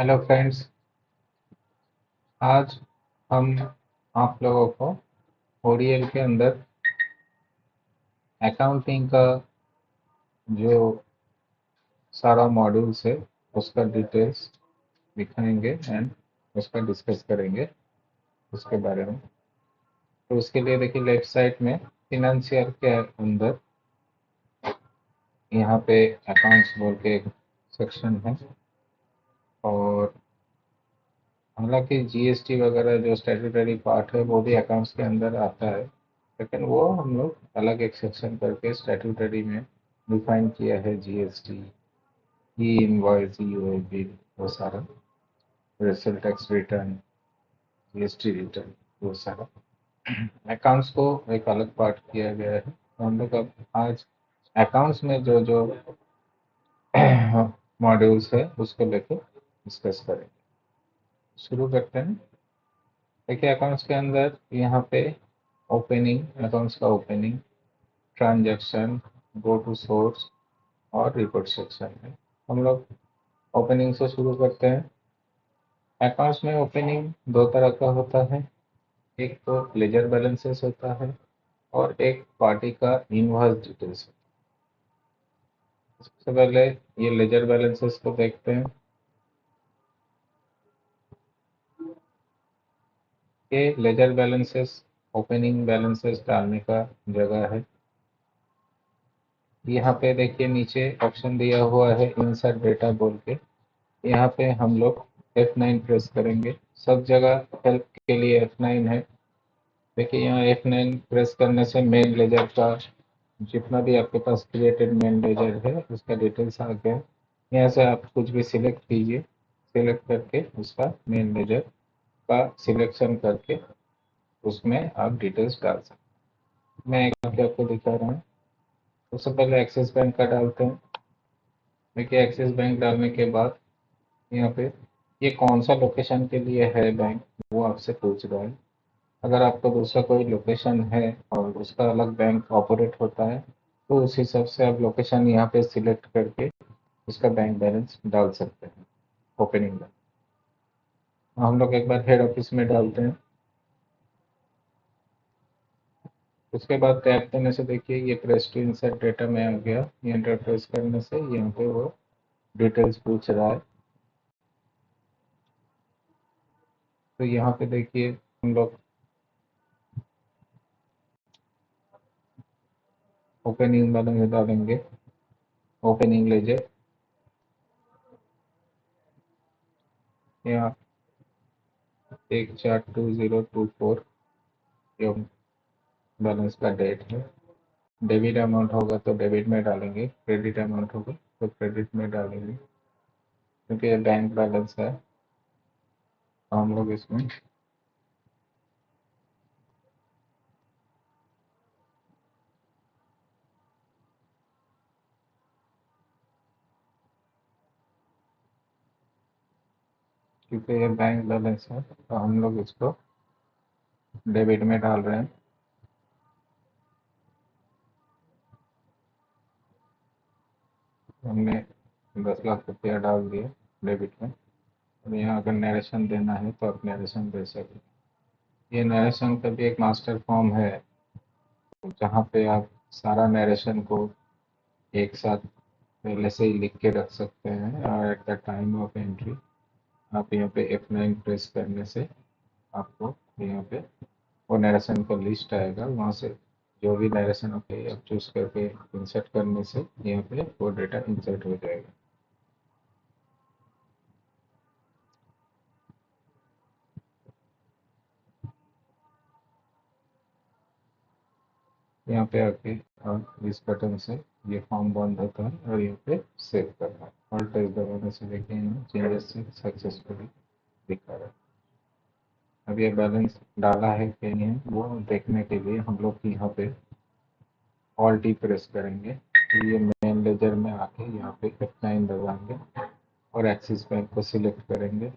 Hello friends. आज हम आप लोगों को ओडीएल के अंदर अकाउंटिंग का जो सारा मॉड्यूल्स है उसका डिटेल्स दिखाएंगे एंड उसका डिस्कस करेंगे उसके बारे में। तो उसके लिए देखिए लेफ्ट साइड में फिनेंशियल के अंदर यहाँ पे अकाउंट्स बोल के एक सेक्शन है। और हालांकि जीएसटी वगैरह जो स्टैट्यूटरी पार्ट है वो भी अकाउंट्स के अंदर आता है, लेकिन वो हम लोग अलग एक सेक्शन करके स्टैट्यूटरी में डिफाइन किया है। जीएसटी, ई इनवॉइस, ईओए बिल, वो सारा wrestle tax return, GST return, वो सारा अकाउंट्स को एक अलग पार्ट किया गया है। तो हम लोग अब आज अकाउंट्स में जो जो मॉड्यूल्स है उसको लेके डिस्कस करेंगे। शुरू करते हैं। देखिए अकाउंट्स के अंदर यहाँ पे ओपनिंग, अकाउंट्स का opening, transaction, go to source और रिपोर्ट सेक्शन है। हम लोग ओपनिंग से शुरू करते हैं। अकाउंट्स में ओपनिंग दो तरह का होता है। एक तो लेजर बैलेंसेस होता है और एक पार्टी का इनवॉइस डिटेल्स। सबसे पहले ये लेजर बैलेंसेस को देखते हैं। ये लेजर बैलेंसेस ओपनिंग बैलेंसेस डालने का जगह है। यहाँ पे देखिए नीचे ऑप्शन दिया हुआ है इंसर्ट डेटा बोल के। यहाँ पे हम लोग F9 प्रेस करेंगे। सब जगह हेल्प के लिए F9 है। देखिए यहाँ F9 प्रेस करने से मेन लेजर का जितना भी आपके पास क्रिएटेड मेन लेजर है उसका डिटेल्स आ गया। यहाँ से आप कुछ भी सिलेक्ट कीजिए, सिलेक्ट करके उसका मेन लेजर का सिलेक्शन करके उसमें आप डिटेल्स डाल सकते हैं। मैं एक करके आपको दिखा रहा हूँ। सबसे पहले एक्सिस बैंक का डालते हैं। देखिए एक्सिस बैंक डालने के बाद यहाँ पे ये कौन सा लोकेशन के लिए है बैंक, वो आपसे पूछ रहा है। अगर आपका दूसरा कोई लोकेशन है और उसका अलग बैंक ऑपरेट होता है तो उस हिसाब से आप लोकेशन यहाँ पे सिलेक्ट करके उसका बैंक बैलेंस डाल सकते हैं, ओपनिंग बैंक। हम लोग एक बार हेड ऑफिस में डालते हैं। उसके बाद टैप करने से देखिए ये प्रेस टू इंसर्ट डेटा में आ गया। ये एंटर प्रेस करने से यहाँ पे वो डिटेल्स पूछ रहा है। तो यहाँ पे देखिए हम लोग ओपनिंग बैलेंस डालेंगे, ओपनिंग लेजर। यहाँ 142024 जो बैलेंस का डेट है। डेबिट अमाउंट होगा तो डेबिट में डालेंगे, क्रेडिट अमाउंट होगा तो क्रेडिट में डालेंगे। क्योंकि ये बैंक बैलेंस है तो हम लोग इसमें क्योंकि ये बैंक बैलेंस है तो हम लोग इसको डेबिट में डाल रहे हैं। हमने 10 लाख रुपया डाल दिया डेबिट में। और यहाँ अगर नरेशन देना है तो आप नरेशन दे सकते। ये नरेशन का भी एक मास्टर फॉर्म है जहाँ पे आप सारा नरेशन को एक साथ पहले से ही लिख के रख सकते हैं। और at the time of entry आप यहाँ पे F9 प्रेस करने से आपको यहाँ पे वो नरेशन का लिस्ट आएगा। वहाँ से जो भी नरेशन आप चूज करके इंसर्ट करने से यहाँ पे वो डेटा इंसर्ट हो जाएगा। यहाँ पे आके और इस बटन से ये फॉर्म बंद होता है और यहाँ पे सेव करना है। और टेस्ट दबाने से देखिए यहाँ चेंजेस सक्सेसफुली दिखा रहा है। अब ये बैलेंस डाला है कि नहीं वो देखने के लिए हम लोग यहाँ पे ऑल्ट टी प्रेस करेंगे। तो ये मेन लेजर में आके यहाँ पे F9 दबाएंगे और एक्सिस बैंक को सिलेक्ट करेंगे।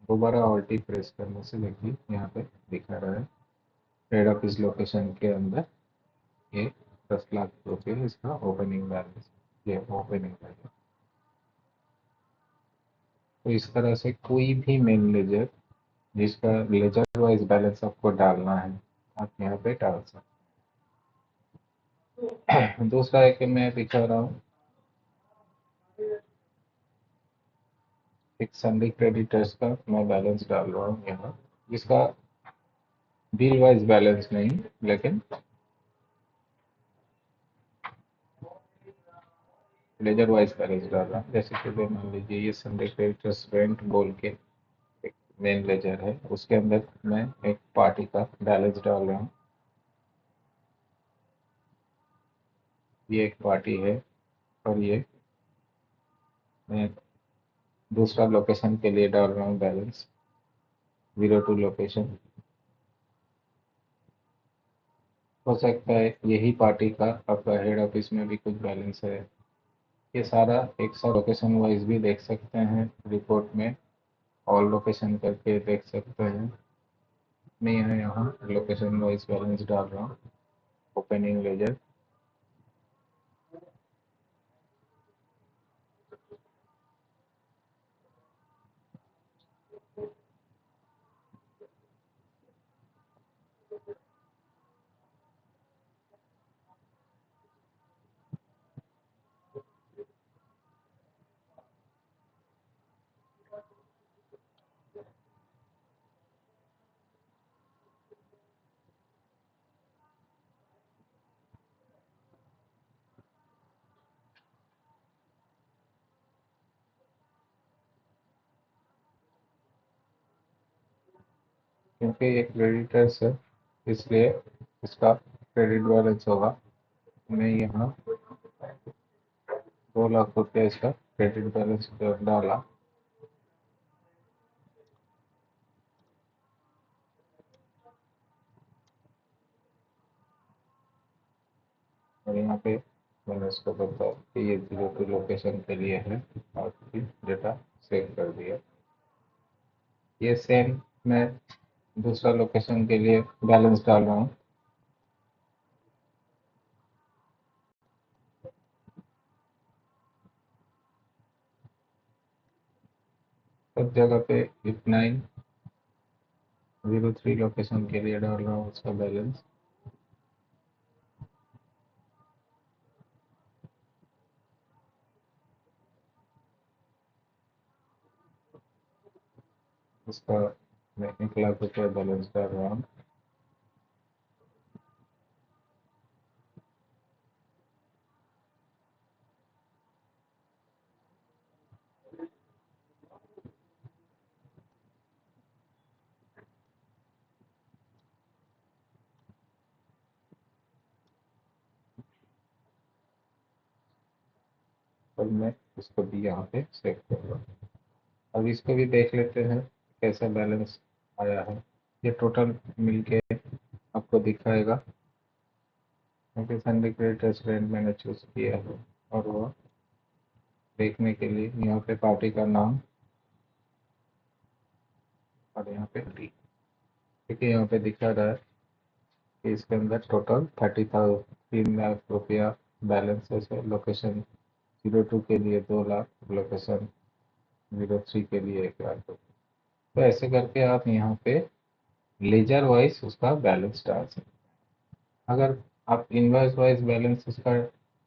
दोबारा ऑल्ट टी प्रेस करने से देखिए यहाँ पे दिखा रहा है हेड ऑफिस लोकेशन के अंदर ये 10 लाख रुपये इसका ओपनिंग बैलेंस, ये ओपनिंग बैलेंस। तो इस तरह से कोई भी मेन लेजर जिसका लेजर वाइज बैलेंस आपको डालना है आप यहाँ पे डाल सकते। दूसरा है कि मैं दिखा रहा हूँ एक सन्डी क्रेडिटर्स का मैं बैलेंस डाल रहा हूँ यहाँ, जिसका बिल वाइज बैलेंस नहीं लेकिन लेजर वाइज बैलेंस डाल रहा हूँ। जैसे कि मान लीजिए ये सन्डी क्रेडिटर्स रेंट बोल के एक मेन लेजर है, उसके अंदर मैं एक पार्टी का बैलेंस डाल रहा हूँ। ये एक पार्टी है और ये मैं दूसरा लोकेशन के लिए डाल रहा हूँ बैलेंस 02 लोकेशन। हो सकता है यही पार्टी का आपका हेड ऑफिस में भी कुछ बैलेंस है। ये सारा एक साथ लोकेशन वाइज भी देख सकते हैं रिपोर्ट में, ऑल लोकेशन करके देख सकते हैं। मैं यहाँ लोकेशन वाइज बैलेंस डाल रहा हूँ ओपनिंग लेजर। क्योंकि ये क्रेडिटर्स है इसलिए इसका क्रेडिट बैलेंस होगा। मैं यहाँ 2 लाख रुपया इसका क्रेडिट बैलेंस डाला और यहाँ पे मैंने इसको बताया कि ये 02 लोकेशन के लिए है और फिर डेटा सेव कर दिया। ये सेम मैं दूसरा लोकेशन के लिए बैलेंस डाल रहा हूँ। सब जगह पे F903 लोकेशन के लिए डाल रहा हूँ उसका बैलेंस। उसका मैं 1 लाख रुपया बैलेंस डाल रहा हूँ। और मैं इसको भी यहाँ पे सेव कर रहा हूँ। अब इसको भी देख लेते हैं कैसा बैलेंस आया है। ये टोटल मिलके आपको दिखाएगा क्योंकि संडे क्रेडिट रेस्टोरेंट मैंने चूज किया है और वो देखने के लिए यहाँ पे पार्टी का नाम और यहाँ पे टी, ठीक है। यहाँ पे दिखा रहा है कि इसके अंदर टोटल 3 लाख रुपया बैलेंस है। लोकेशन 02 के लिए 2 लाख, लोकेशन 03 के लिए 1 लाख। तो ऐसे करके आप यहाँ पे लेजर वाइज उसका बैलेंस डाल सकते हैं। अगर आप इनवर्स वाइज बैलेंस उसका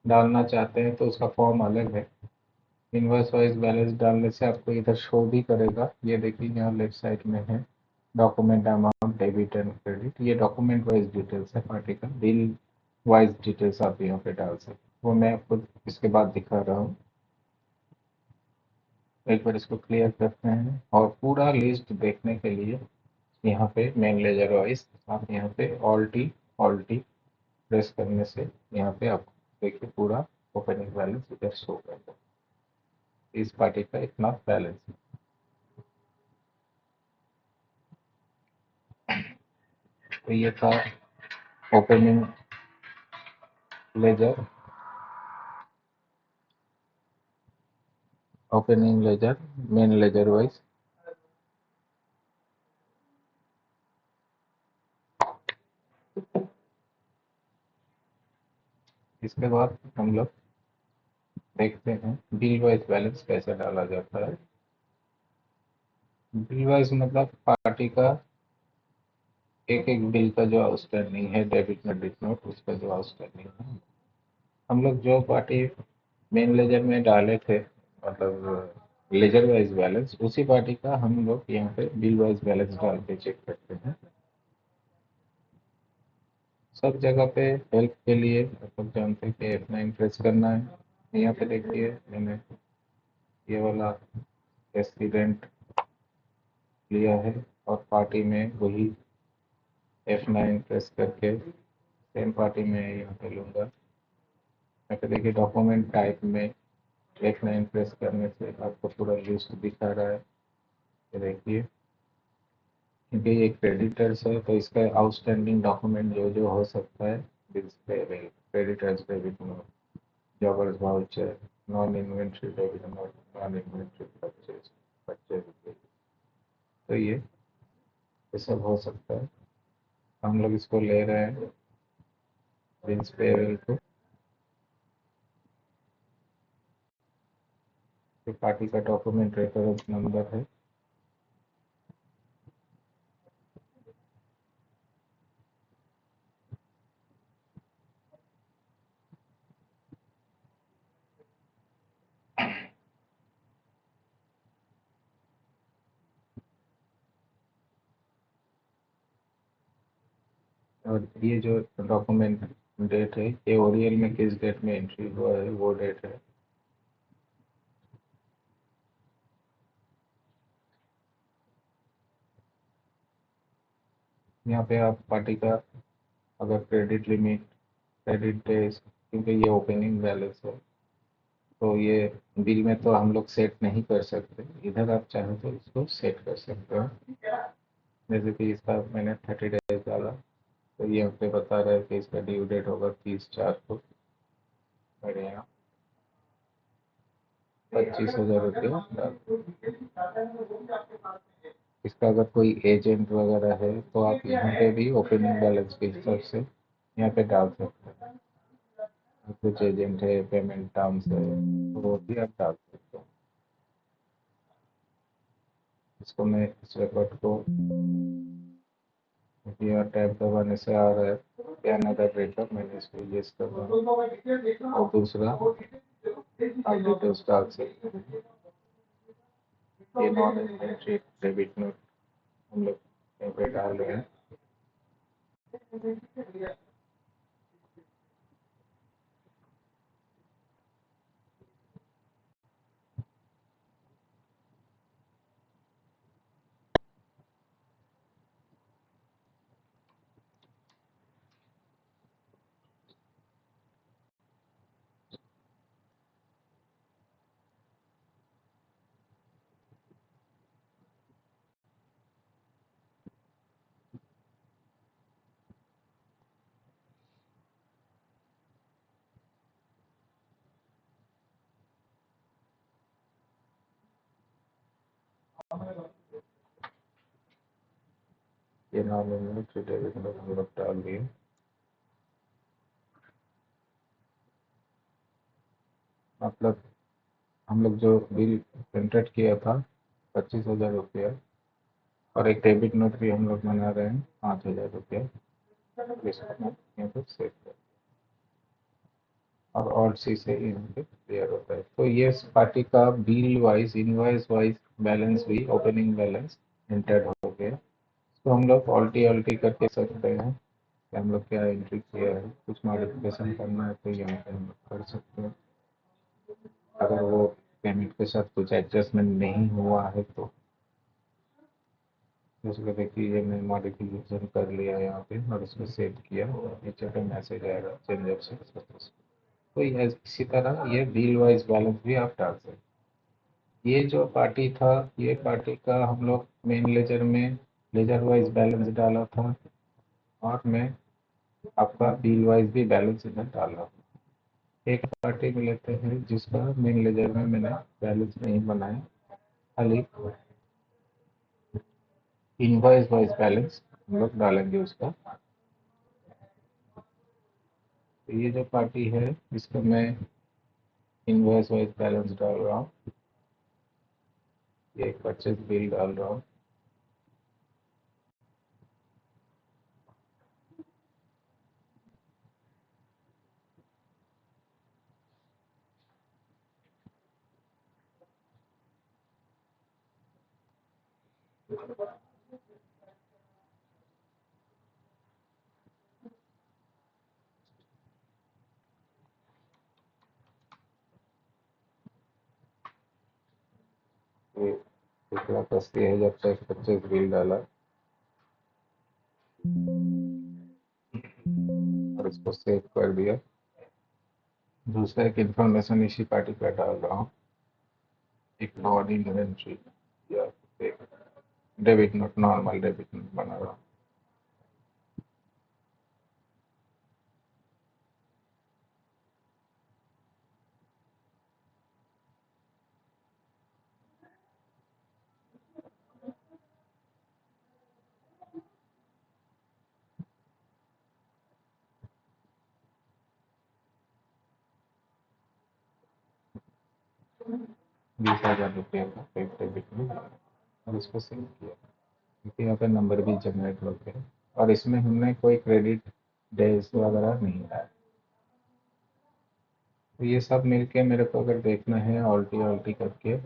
डालना चाहते हैं तो उसका फॉर्म अलग है। इनवर्स वाइज बैलेंस डालने से आपको इधर शो भी करेगा। ये देखिए यहाँ लेफ्ट साइड में है document amount debit and credit. ये डॉक्यूमेंट वाइज डिटेल्स है पार्टी का। बिल वाइज डिटेल्स आप यहाँ पे डाल सकते, वो मैं आपको इसके बाद दिखा रहा हूँ। एक बार इसको क्लियर करते हैं और पूरा लिस्ट देखने के लिए यहाँ पे मेन लेजर वाइज आप यहाँ पे ऑल टी प्रेस करने से यहाँ पे आपको देखिए पूरा ओपनिंग बैलेंस इधर शो करता है। इस पार्टी का इतना बैलेंस है। तो ये था opening ledger, opening ledger main ledger wise. इसके बाद हम लोग देखते हैं बिल वाइज बैलेंस कैसे डाला जाता है। बिल वाइज मतलब पार्टी का एक एक बिल का जो आउटस्टैंडिंग है, डेबिट में क्रेडिट नोट, उसका जो आउटस्टैंडिंग है, हम लोग जो पार्टी मेन लेजर में डाले थे, मतलब लेजर वाइज बैलेंस, उसी पार्टी का हम लोग यहाँ पे बिल वाइज बैलेंस डाल के चेक करते हैं। सब जगह पे हेल्प के लिए आप लोग जानते हैं कि F9 प्रेस करना है। यहाँ पे देखिए मैंने ये वाला एक्सीडेंट लिया है और पार्टी में वही F9 प्रेस करके सेम पार्टी में यहाँ पे लूँगा। यहाँ पे देखिए डॉक्यूमेंट टाइप में F9 प्रेस करने से आपको पूरा लिस्ट दिखा रहा है। ये देखिए, क्योंकि ये क्रेडिटर्स है तो इसका आउटस्टैंडिंग डॉक्यूमेंट जो जो हो सकता है, bills payable, creditors debit note, jobbers voucher, non inventory debit note, non inventory purchase, purchase bill, तो ये सब हो सकता है। हम लोग इसको ले रहे हैं बिल्स पेबल को, जो पार्टी का डॉक्यूमेंट रेफरेंस नंबर है। और ये जो डॉक्यूमेंट डेट है, ये ओरियल में किस डेट में एंट्री हुआ है वो डेट है। यहाँ पे आप पार्टी का अगर क्रेडिट लिमिट, क्रेडिट डेज, क्योंकि ये ओपनिंग बैलेंस है तो ये बिल में तो हम लोग सेट नहीं कर सकते, इधर आप चाहें तो इसको सेट कर सकते हो। जैसे कि इसका मैंने 30 डेज डाला तो ये हमसे बता रहा है कि इसका ड्यू डेट होगा 30/4 को, मेरे यहाँ 25,000 रुपया डाल। इसका अगर कोई एजेंट वगैरह है तो आप यहाँ पे भी ओपनिंग बैलेंस के हिसाब से यहाँ पे डाल सकते हैं। कुछ एजेंट है, पेमेंट टर्म्स है, तो वो भी आप डाल सकते हो। इसको मैं इस रिकॉर्ड को यहाँ टैब दबाने से आ रहा है पैन अदर ब्रेकअप, मैंने इसको यस कर रहा और दूसरा आप डिटेल्स डाल सकते हैं। ये नॉन इन्वेंट्री डेबिट नोट हम लोग यहाँ पे डाल रहे हैं। ये नॉन इन्वेंट्री डेबिट नोट हम लोग डाल दिए। मतलब हम लोग जो बिल जनरेट किया था 25,000 रुपया, और एक डेबिट नोट भी हम लोग बना रहे हैं 5,000 रुपया, इसको मैं यहाँ पे सेव कर, और ऑल्ट सी से यहाँ पे क्लियर होता है। तो ये पार्टी का bill wise, invoice wise balance भी, ओपनिंग बैलेंस एंटर्ड हो गया। तो हम लोग ऑल्टी ऑल्टी करके सकते हैं कि हम लोग क्या एंट्री किया है, कुछ मॉडिफिकेशन करना है तो यहाँ पे हम लोग कर सकते हैं। अगर वो पेमेंट के साथ कुछ एडजस्टमेंट नहीं हुआ है तो उसको देखिए, ये मैंने मॉडिफिकेशन कर लिया यहाँ पे और उसको सेव किया, नीचे पे मैसेज आएगा चेंज ऑप्शन सक्सेस। तो ये इसी तरह ये बिल वाइज बैलेंस भी आप डाल सकते हैं। ये जो पार्टी था, ये पार्टी का हम लोग मेन लेजर में लेजर वाइज बैलेंस डाला था, और मैं आपका बिल वाइज भी बैलेंस इधर डाला। एक पार्टी में लेते हैं जिसका मेन लेजर में मैंने बैलेंस नहीं बनाया, खाली इनवॉइस वाइज बैलेंस हम लोग डालेंगे उसका। तो ये जो पार्टी है इसका मैं इनवॉइस वाइज बैलेंस डाल रहा हूँ। ये एक परचेज बिल डाल रहा हूँ। ये 1,80,000 का परचेज बिल डाला और इसको सेव कर दिया। दूसरा एक इन्फॉर्मेशन इसी पार्टी का डाल रहा हूँ, एक नॉन इन्वेंट्री या एक debit note, normal debit note बना रहा हूँ। ₹20,000 का एक डेबिट नोट और इसको सेव किया, क्योंकि यहाँ पे नंबर भी जनरेट होते हैं और इसमें हमने कोई क्रेडिट डेज वगैरह नहीं डाला। तो ये सब मिलके मेरे को अगर देखना है ऑल्टी ऑल्टी करके,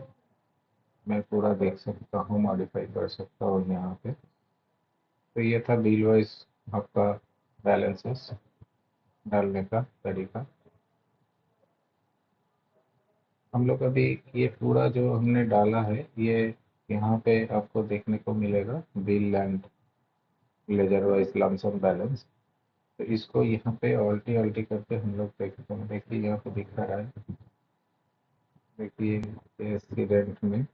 मैं पूरा देख सकता हूँ, मॉडिफाई कर सकता हूँ यहाँ पे। तो ये था डील वाइज आपका बैलेंसेस डालने का तरीका। हम लोग अभी ये पूरा जो हमने डाला है, ये यहाँ पे आपको देखने को मिलेगा bill and ledger wise lump sum balance. तो इसको यहाँ पे ऑल्टी ऑल्टी करके हम लोग देखते हैं। देखिए यहाँ पे दिख रहा है, देखिए एएससी रेंट में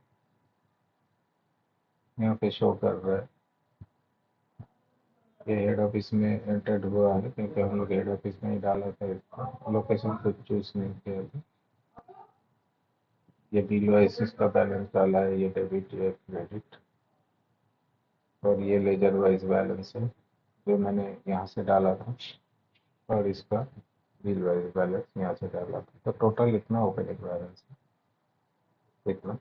यहाँ पे शो कर रहा है। ये हेड ऑफिस में एंटर्ड हुआ है, क्योंकि हम लोग हेड ऑफिस में ही डाला था इसका, लोकेशन कुछ चूज नहीं किया था। ये बिल वाइज का बैलेंस डाला है, ये डेबिट या क्रेडिट, और ये लेजर वाइज बैलेंस है जो मैंने यहाँ से डाला था, और इसका बिल वाइज बैलेंस यहाँ से डाला था। तो टोटल इतना ओपनिंग बैलेंस है इतना।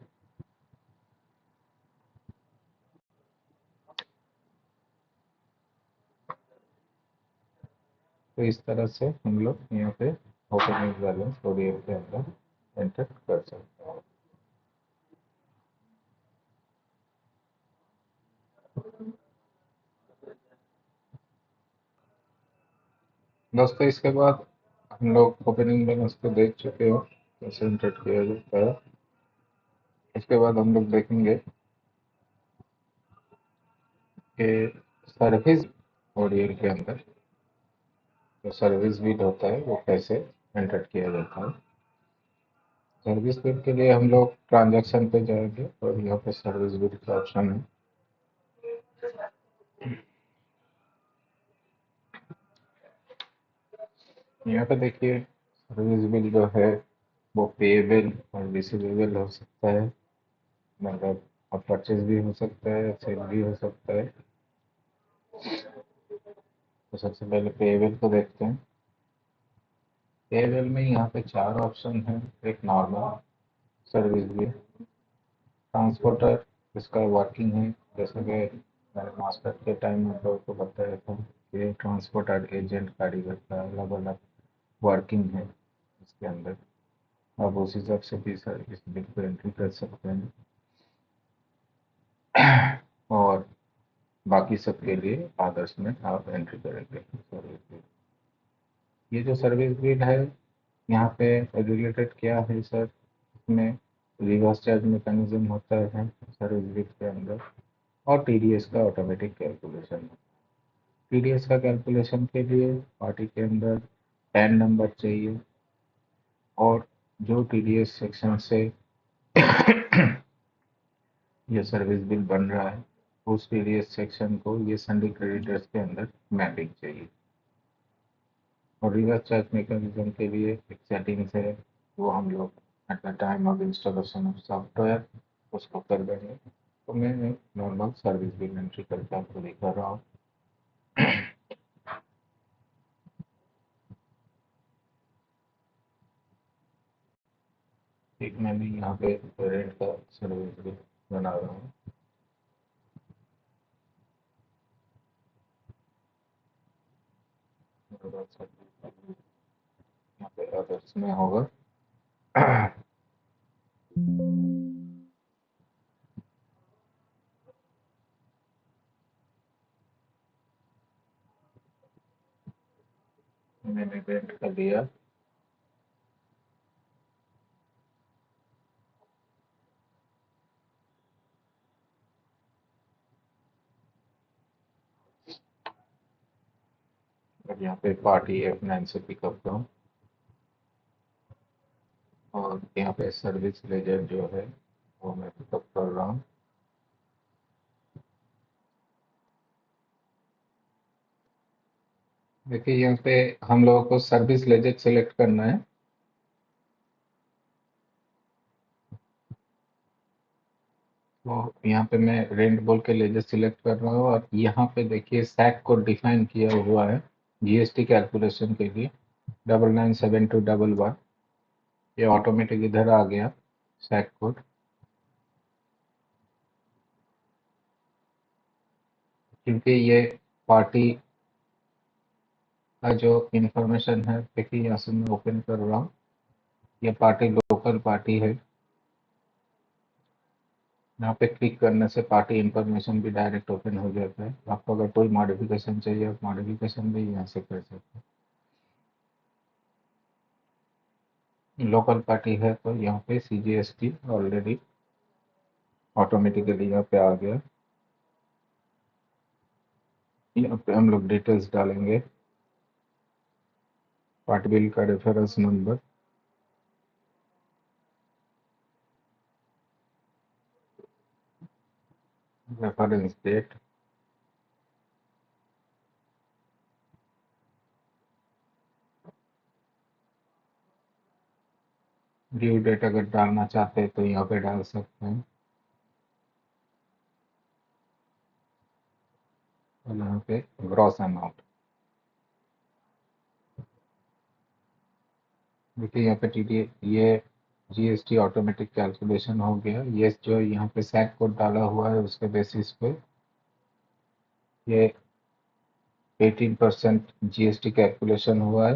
तो इस तरह से हम लोग यहाँ पे ओपनिंग बैलेंस ओडीएफ के अंदर एंटर कर सकते हैं। दोस्तों इसके बाद हम लोग ओपनिंग बैलेंस को देख चुके हो कैसे एंटर किया जाता है। इसके बाद हम लोग देखेंगे कि सर्विस ओडीएल के अंदर जो सर्विस बिल होता है वो कैसे एंटर किया जाता है। सर्विस बिल के लिए हम लोग ट्रांजैक्शन पे जाएंगे और यहाँ पे सर्विस बिल का ऑप्शन है। यहाँ पे देखिए सर्विस बिल जो है वो पेएबल और रिसीवेबल हो सकता है, मतलब अब परचेज भी हो सकता है, सेल भी हो सकता है। तो सबसे पहले पेएबल को देखते हैं। पेएबल में यहाँ पे 4 ऑप्शन है। एक नॉर्मल सर्विस बिल, ट्रांसपोर्टर इसका वर्किंग है, जैसे कि मैंने मास्टर के टाइम में आप लोगों को बताया था कि ट्रांसपोर्टर एजेंट कारीगर का अलग अलग वर्किंग है इसके अंदर। आप उस हिसाब से भी सर इस बिल को एंट्री कर सकते हैं, और बाकी सबके लिए आदर्श में आप एंट्री करेंगे सर्विस बिल। ये जो सर्विस बिल है यहाँ पे रिलेटेड क्या है सर, इसमें रिवर्स चार्ज मैकेनिज्म होता है सर्विस बिल के अंदर, और टीडीएस का ऑटोमेटिक कैलकुलेशन है। टीडीएस का कैलकुलेशन के लिए पार्टी के अंदर पैन नंबर चाहिए, और जो टीडीएस सेक्शन से ये सर्विस बिल बन रहा है उस टीडीएस सेक्शन को ये सन्डी क्रेडिटर्स के अंदर मैपिंग चाहिए। और रिवर्स चार्ज मैकेनिज्म के लिए एक सेटिंग्स है, वो हम लोग at the time of installation of software उसको कर देंगे। तो मैं एक नॉर्मल सर्विस बिल एंट्री करके आपको दिखा रहा हूँ। एक मैंने यहाँ पे रेंट का सर्विस बिल बना रहा हूँ। यहाँ पे अदर्स में होगा। मैंने पेंट कर दिया। और यहाँ पे पार्टी F9 से पिकअप करूँ और यहाँ पे सर्विस लेजर जो है वो मैं पिकअप कर रहा हूँ। देखिए यहाँ पे हम लोगों को सर्विस लेजर सेलेक्ट करना है। तो यहाँ पे मैं रेंट बोल के लेजर सिलेक्ट कर रहा हूँ और यहाँ पे देखिए सैक को डिफाइन किया हुआ है जीएसटी कैलकुलेशन के लिए 997211। ये ऑटोमेटिक इधर आ गया सैक कोड। क्योंकि ये पार्टी का जो इंफॉर्मेशन है देखिए यहाँ से मैं ओपन कर रहा हूँ। ये पार्टी लोकल पार्टी है। यहाँ पे क्लिक करने से पार्टी इंफॉर्मेशन भी डायरेक्ट ओपन हो जाता है। आपको अगर कोई मॉडिफिकेशन चाहिए आप मॉडिफिकेशन भी यहाँ से कर सकते हैं। लोकल पार्टी है तो यहाँ पे CGST ऑलरेडी ऑटोमेटिकली यहाँ पे आ गया। यहाँ पे हम लोग डिटेल्स डालेंगे, पार्ट बिल का reference number, reference date, due date अगर डालना चाहते हैं तो यहाँ पे डाल सकते हैं। और यहाँ पे ग्रॉस अमाउंट देखिए यहाँ पे TD ये GST ऑटोमेटिक कैलकुलेशन हो गया। ये जो यहाँ पे सैक कोड डाला हुआ है उसके बेसिस पे ये 18% GST कैलकुलेशन हुआ है।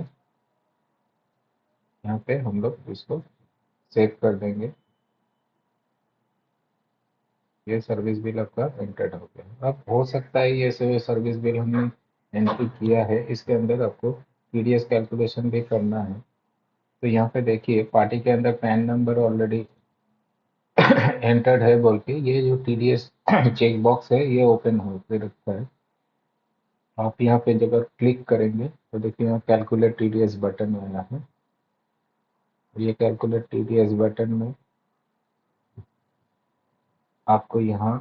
यहाँ पे हम लोग इसको सेव कर देंगे। ये सर्विस बिल आपका एंटर्ड हो गया। अब हो सकता है ये सर्विस बिल हमने एंट्री किया है, इसके अंदर आपको TDS कैलकुलेशन भी करना है। तो यहाँ पे देखिए पार्टी के अंदर पैन नंबर ऑलरेडी एंटर्ड है बोल के ये जो TDS चेक बॉक्स है ये ओपन होकर रखा है। आप यहाँ पे जब क्लिक करेंगे तो देखिए यहाँ कैलकुलेट TDS बटन आया है। ये कैलकुलेट TDS बटन में आपको यहाँ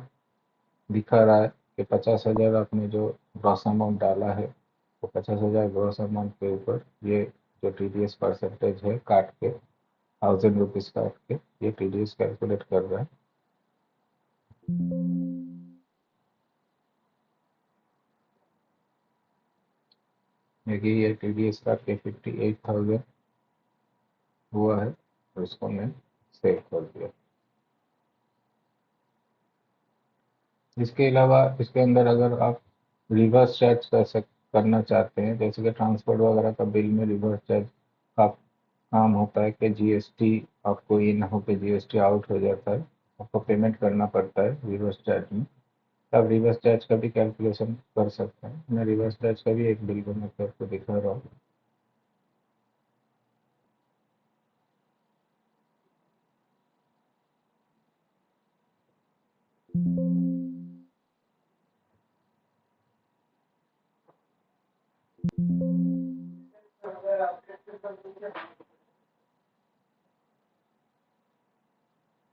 दिखा रहा है कि 50,000 आपने जो ग्रॉस अमाउंट डाला है तो 50,000 ग्रॉस अमाउंट के ऊपर ये जो TDS परसेंटेज है काट के 1,000 रुपीज़ काट के ये TDS कैलकुलेट कर रहा है। देखिए ये TDS काट के 58,000 हुआ है तो इसको मैं सेव कर दिया। इसके अलावा इसके अंदर अगर आप रिवर्स चार्ज करना चाहते हैं जैसे कि ट्रांसपोर्ट वगैरह का बिल में रिवर्स चार्ज का काम होता है कि GST आपको इन होकर GST आउट हो जाता है, आपको पेमेंट करना पड़ता है रिवर्स चार्ज में। आप रिवर्स चार्ज का भी कैलकुलेशन कर सकते हैं। मैं रिवर्स चार्ज का भी एक बिल बना के आपको दिखा रहा हूँ।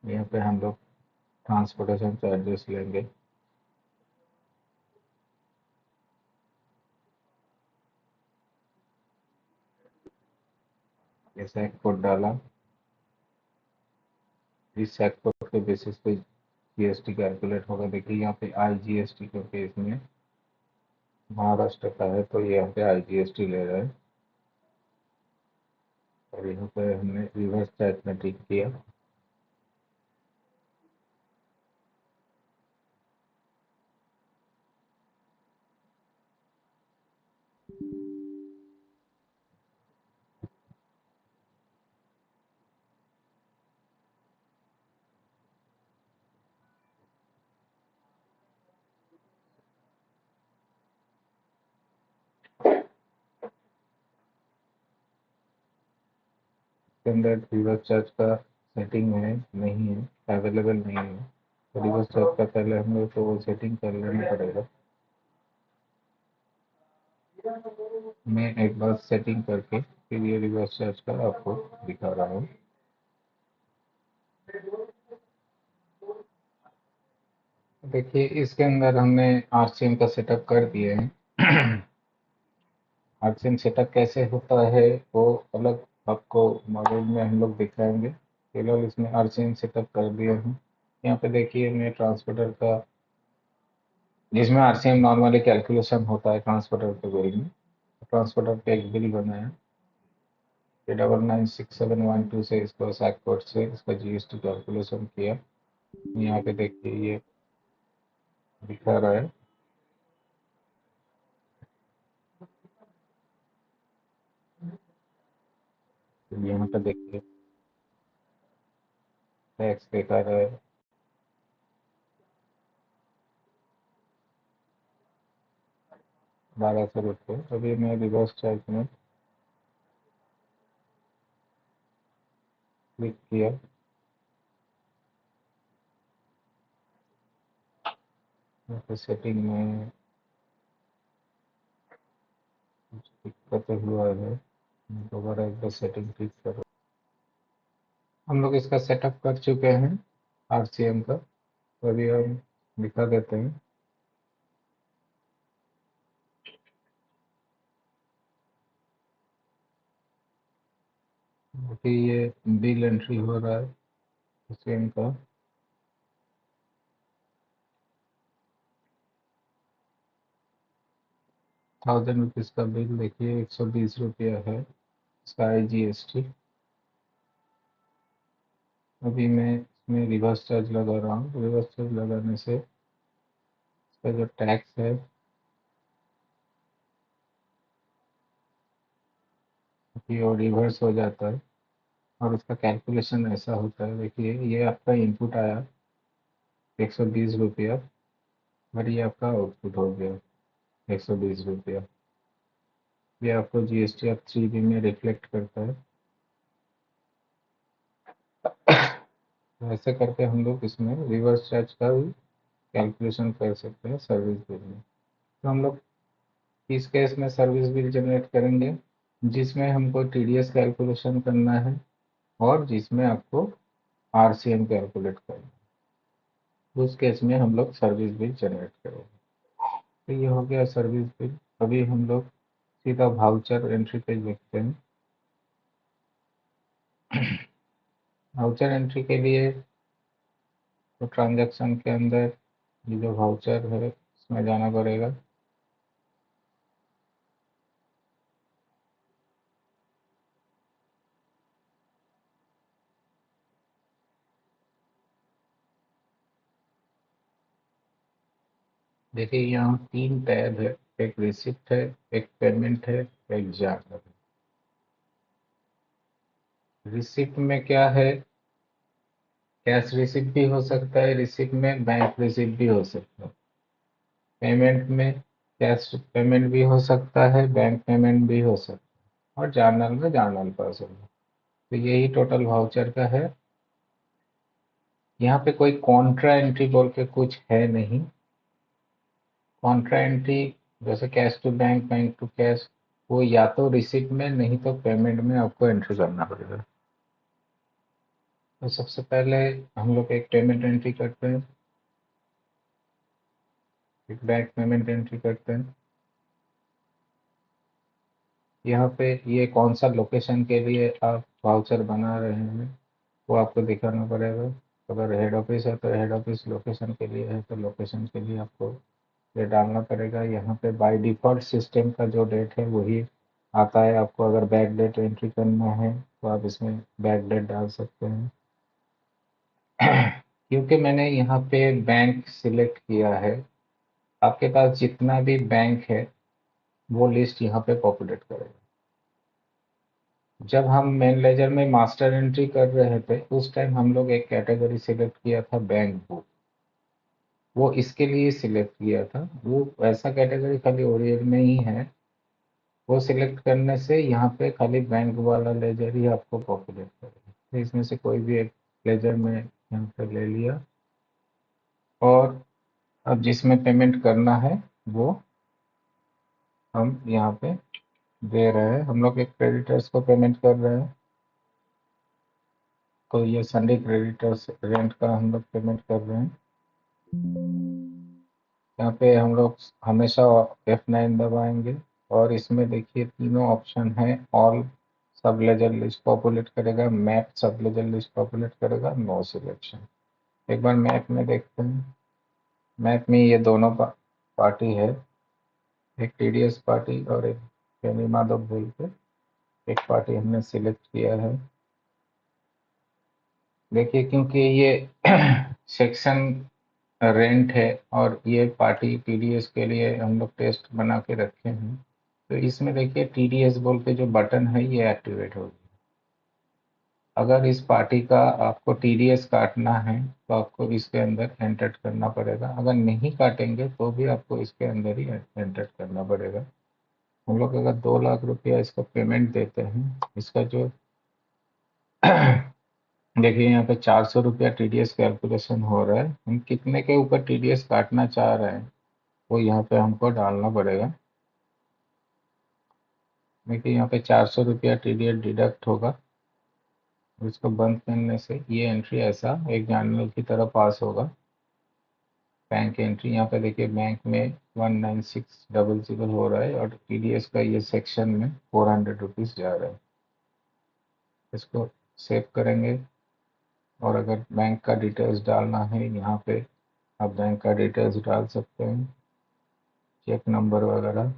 यहाँ पे हम लोग ट्रांसपोर्टेशन चार्जेस लेंगे। ये सैक कोड डाला, इस सैक कोड के बेसिस पे GST कैलकुलेट होगा। देखिए यहाँ पे IGST क्योंकि इसमें महाराष्ट्र का है तो ये यहाँ पे IGST ले रहा है और यहाँ पे हमने रिवर्स चार्ज में टिक किया। इसके अंदर रिवर्स चार्ज का सेटिंग है नहीं है, अवेलेबल नहीं है, तो रिवर्स चार्ज का पहले हम लोग को वो सेटिंग कर लेना पड़ेगा। मैं एक बार सेटिंग करके फिर ये रिवर्स चार्ज का आपको दिखा रहा हूँ। देखिए इसके अंदर हमने आरसीएम का सेटअप कर दिए हैं। आरसीएम सेटअप कैसे होता है वो अलग आपको मॉड्यूल में हम लोग दिखाएंगे। फिलहाल इसमें आरसीएम सेटअप कर दिए हैं। यहाँ पे देखिए मैं ट्रांसपोर्टर का, जिसमें आरसीएम नॉर्मली कैलकुलेशन होता है ट्रांसपोर्टर के बिल में, ट्रांसपोर्टर पे एक बिल बनाया 996712 से, इसको सैक कोड से इसका जीएसटी कैलकुलेशन किया। यहाँ पे देखिए ये दिखा रहा है। तो यहाँ पे देखिए टैक्स दिखा रहा है 1200 रुपये। अभी मैं रिवर्स चार्ज में क्लिक किया, यहाँ पे सेटिंग में कुछ दिक्कत हुआ है, दोबारा एक बार सेटिंग ठीक करो। हम लोग इसका सेटअप कर चुके हैं आरसीएम का, तो अभी हम दिखा देते हैं। देखिए ये बिल एंट्री हो रहा है आरसीएम का। 1000 रुपीज़ का बिल देखिए 120 रुपया है इसका IGST। अभी मैं इसमें रिवर्स चार्ज लगा रहा हूँ। रिवर्स चार्ज लगाने से इसका जो टैक्स है कि वो रिवर्स हो जाता है और उसका कैलकुलेशन ऐसा होता है। देखिए ये आपका इनपुट आया 120 रुपया और ये आपका आउटपुट हो गया 120 रुपया। ये आपको जीएसटी ऑफ 3B में रिफ्लेक्ट करता है। तो ऐसे करके हम लोग इसमें रिवर्स चार्ज का भी कैलकुलेशन कर सकते हैं सर्विस बिल में। तो हम लोग इस केस में सर्विस बिल जनरेट करेंगे जिसमें हमको टीडीएस कैलकुलेशन करना है और जिसमें आपको आरसीएम कैलकुलेट करना है। उस केस में हम लोग सर्विस बिल जनरेट करेंगे। तो ये हो गया सर्विस बिल। अभी हम लोग सीधा वाउचर एंट्री पे देखते हैं। वाउचर एंट्री के लिए तो ट्रांजैक्शन के अंदर ये जो वाउचर है इसमें जाना पड़ेगा। देखिए यहाँ 3 टैब है, एक रिसिप्ट है, एक पेमेंट है, एक जर्नल है। रिसिप्ट में क्या है, कैश रिसिप्ट भी हो सकता है, रिसिप्ट में बैंक रिसिप्ट भी हो सकता है। पेमेंट में कैश पेमेंट भी हो सकता है, बैंक पेमेंट भी हो सकता है, और जर्नल में जर्नल पर्सन। तो यही टोटल वाउचर का है। यहाँ पे कोई कॉन्ट्रा एंट्री बोल के कुछ है नहीं। कॉन्ट्रा एंट्री जैसे cash to bank, bank to cash, वो या तो रिसिप्ट में नहीं तो पेमेंट में आपको एंट्री करना पड़ेगा। तो सबसे पहले हम लोग एक पेमेंट एंट्री करते हैं, एक बैंक पेमेंट एंट्री करते हैं। यहाँ पे ये कौन सा लोकेशन के लिए आप वाउचर बना रहे हैं वो आपको दिखाना पड़ेगा। अगर हेड ऑफिस है तो हेड ऑफिस लोकेशन के लिए है तो लोकेशन के लिए आपको ये डालना पड़ेगा। यहाँ पे बाय डिफ़ॉल्ट सिस्टम का जो डेट है वही आता है। आपको अगर बैक डेट एंट्री करना है तो आप इसमें बैक डेट डाल सकते हैं। क्योंकि मैंने यहाँ पे बैंक सिलेक्ट किया है, आपके पास जितना भी बैंक है वो लिस्ट यहाँ पे पॉपुलेट करेगा। जब हम मेन लेजर में मास्टर एंट्री कर रहे थे उस टाइम हम लोग एक कैटेगरी सिलेक्ट किया था बैंक बुक, वो इसके लिए सिलेक्ट किया था। वो वैसा कैटेगरी खाली ओरिजिन में ही है, वो सिलेक्ट करने से यहाँ पे खाली बैंक वाला लेजर ही आपको पॉपुलेट करेगा। तो इसमें से कोई भी एक लेजर में यहाँ पे ले लिया, और अब जिसमें पेमेंट करना है वो हम यहाँ पे दे रहे हैं। हम लोग एक क्रेडिटर्स को पेमेंट कर रहे हैं, तो ये संडे क्रेडिटर्स रेंट का हम लोग पेमेंट कर रहे हैं। यहाँ पे हम लोग हमेशा F9 दबाएंगे, और इसमें देखिए तीनों ऑप्शन है। ऑल सब लेजर लिस्ट पॉपुलेट करेगा, मैप सब लेजर लिस्ट पॉपुलेट करेगा, नो सिलेक्शन। एक बार मैप में देखते हैं। मैप में ये दोनों पार्टी है, एक TDS पार्टी और एक फेमी माधव बोल के एक पार्टी हमने सिलेक्ट किया है। देखिए क्योंकि ये सेक्शन रेंट है और ये पार्टी TDS के लिए हम लोग टेस्ट बना के रखे हैं, तो इसमें देखिए TDS बोल के जो बटन है ये एक्टिवेट होगी। अगर इस पार्टी का आपको TDS काटना है तो आपको इसके अंदर एंटर करना पड़ेगा, अगर नहीं काटेंगे तो भी आपको इसके अंदर ही एंटर करना पड़ेगा। हम लोग अगर 2 लाख रुपया इसका पेमेंट देते हैं, इसका जो देखिए यहाँ पे 400 रुपया TDS कैलकुलेशन हो रहा है। हम कितने के ऊपर TDS काटना चाह रहे हैं वो यहाँ पे हमको डालना पड़ेगा। देखिए यहाँ पे 400 रुपया TDS डिडक्ट होगा, इसको बंद करने से ये एंट्री ऐसा एक जर्नल की तरह पास होगा। बैंक एंट्री यहाँ पे देखिए बैंक में 19600 हो रहा है, और TDS का ये सेक्शन में 400 रुपीज़ जा रहा है। इसको सेव करेंगे, और अगर बैंक का डिटेल्स डालना है यहाँ पे आप बैंक का डिटेल्स डाल सकते हैं, चेक नंबर वगैरह।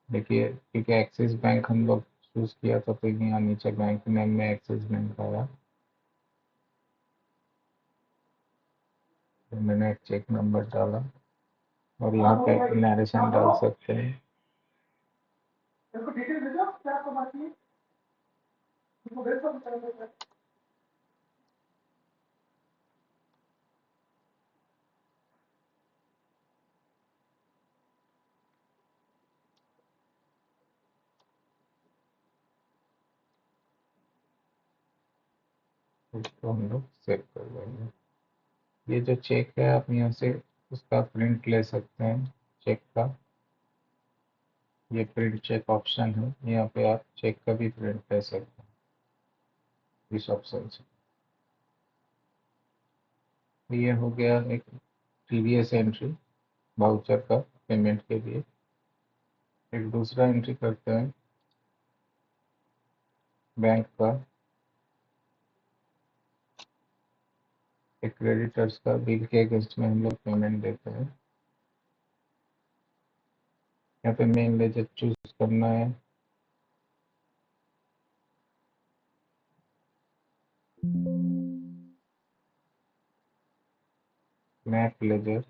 देखिए क्योंकि एक्सिस बैंक हम लोग चूज़ किया था तो यहाँ नीचे बैंक नेम में एक्सिस बैंक आया, तो मैंने एक चेक नंबर डाला, और यहाँ पे नरेशन डाल सकते हैं। इसको हम लोग सेव कर लेंगे। ये जो चेक है आप यहाँ से उसका प्रिंट ले सकते हैं चेक का। ये प्रिंट चेक ऑप्शन है, यहाँ पे आप चेक का भी प्रिंट ले सकते हैं इस ऑप्शन से। तो ये हो गया एक TDS एंट्री वाउचर का पेमेंट के लिए। एक दूसरा एंट्री करते हैं बैंक का, एक क्रेडिटर्स का बिल के अगेंस्ट में हम लोग पेमेंट देते हैं। यहाँ पे मेन लेजर चूज करना है, मैप लेजर।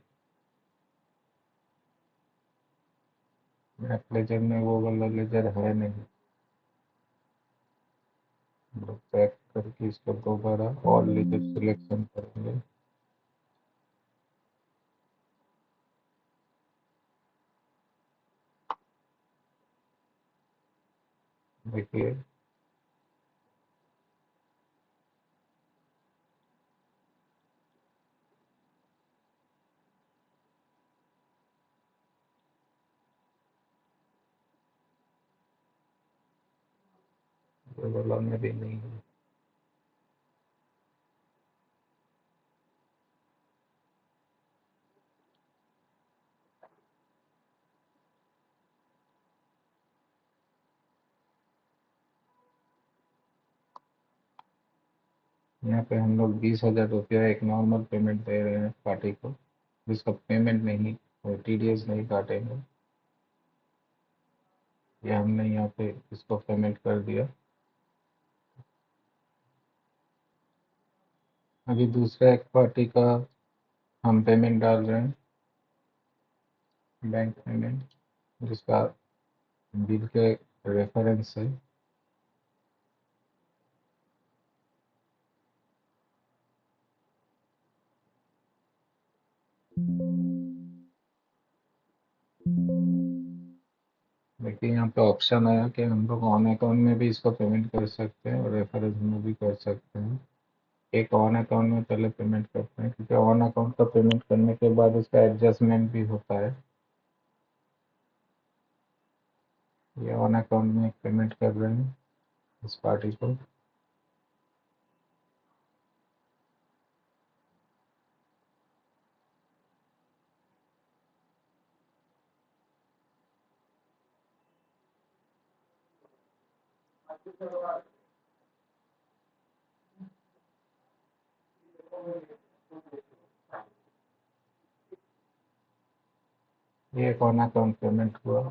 मैप लेजर में वो वाला लेजर है नहीं, हम लोग बैक करके इसको दोबारा और लेजर सिलेक्शन करेंगे। देखिए ये वाला में भी नहीं है। यहाँ पे हम लोग 20,000 रुपया एक नॉर्मल पेमेंट दे रहे हैं पार्टी को, जिसका पेमेंट नहीं और TDS नहीं काटेंगे। ये हमने यहाँ पे इसको पेमेंट कर दिया। अभी दूसरा एक पार्टी का हम पेमेंट डाल रहे हैं, बैंक पेमेंट, जिसका बिल के रेफरेंस है। देखिए यहाँ पे ऑप्शन आया कि हम लोग ऑन अकाउंट में भी इसको पेमेंट कर सकते हैं और रेफरेंस में भी कर सकते हैं। एक ऑन अकाउंट में पहले पेमेंट करते हैं, क्योंकि ऑन अकाउंट का पेमेंट करने के बाद उसका एडजस्टमेंट भी होता है। ये ऑन अकाउंट में पेमेंट कर रहे हैं इस पार्टी को। ये एक ऑन अकाउंट पेमेंट हुआ।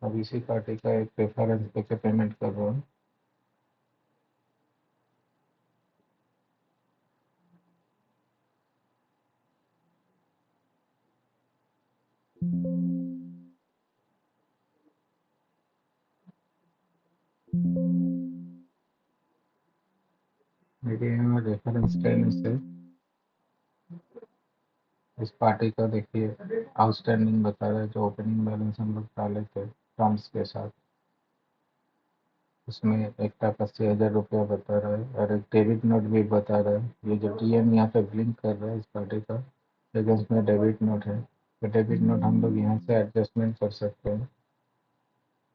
अब इसी पार्टी का एक रेफरेंस देके पेमेंट कर रहा हूँ। देखिए यहाँ रेफरेंस देने से इस पार्टी का देखिए आउटस्टैंडिंग बता रहा है। जो ओपनिंग बैलेंस हम लोग डाले थे टर्म्स के साथ, उसमें 1,80,000 बता रहा है और एक डेबिट नोट भी बता रहा है। ये जो डीएम यहाँ पे ब्लिंक कर रहा है इस पार्टी का, अगेंस्ट में डेबिट नोट है। तो डेबिट नोट हम लोग यहाँ से एडजस्टमेंट कर सकते हैं।